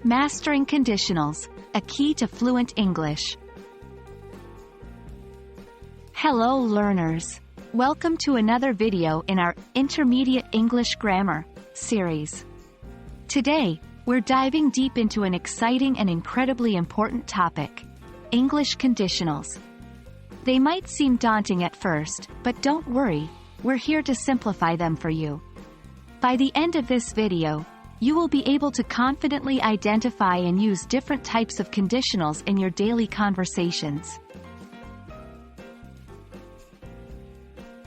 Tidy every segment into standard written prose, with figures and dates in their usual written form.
Mastering Conditionals, a key to fluent English. Hello learners! Welcome to another video in our Intermediate English Grammar series. Today, we're diving deep into an exciting and incredibly important topic: English conditionals. They might seem daunting at first, but don't worry, we're here to simplify them for you. By the end of this video, you will be able to confidently identify and use different types of conditionals in your daily conversations.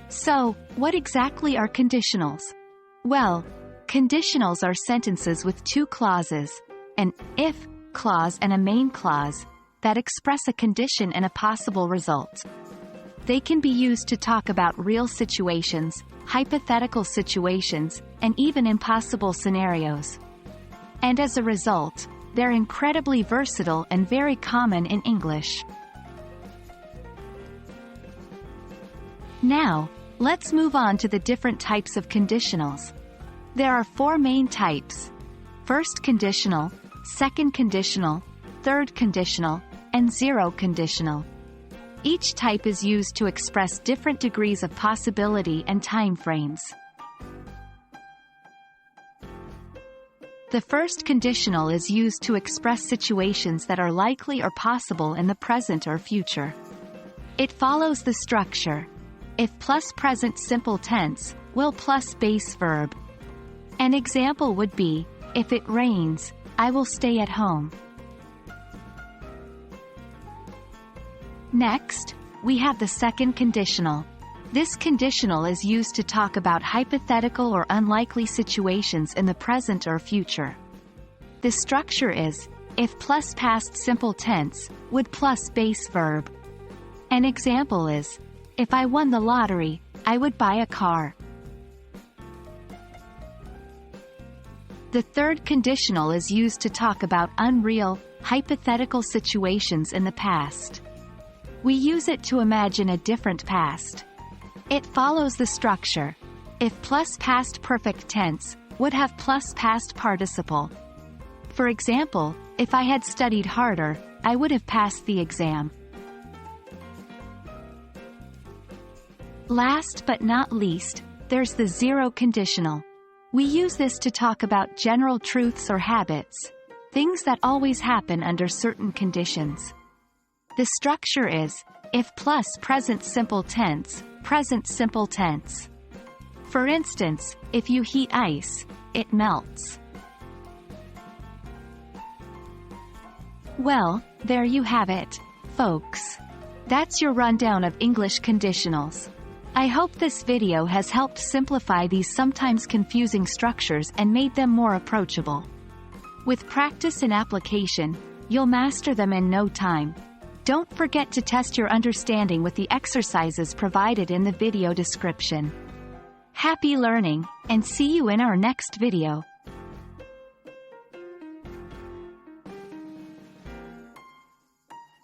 So, what exactly are conditionals? Well, conditionals are sentences with two clauses, an if clause and a main clause, that express a condition and a possible result. They can be used to talk about real situations, hypothetical situations, and even impossible scenarios. And as a result, they're incredibly versatile and very common in English. Now, let's move on to the different types of conditionals. There are four main types: first conditional, second conditional, third conditional, and zero conditional. Each type is used to express different degrees of possibility and time frames. The first conditional is used to express situations that are likely or possible in the present or future. It follows the structure: if plus present simple tense, will plus base verb. An example would be, if it rains, I will stay at home. Next, we have the second conditional. This conditional is used to talk about hypothetical or unlikely situations in the present or future. The structure is, if plus past simple tense, would plus base verb. An example is, if I won the lottery, I would buy a car. The third conditional is used to talk about unreal, hypothetical situations in the past. We use it to imagine a different past. It follows the structure: if plus past perfect tense, would have plus past participle. For example, if I had studied harder, I would have passed the exam. Last but not least, there's the zero conditional. We use this to talk about general truths or habits, things that always happen under certain conditions. The structure is, if plus present simple tense, present simple tense. For instance, if you heat ice, it melts. Well, there you have it, folks. That's your rundown of English conditionals. I hope this video has helped simplify these sometimes confusing structures and made them more approachable. With practice and application, you'll master them in no time. Don't forget to test your understanding with the exercises provided in the video description. Happy learning, and see you in our next video.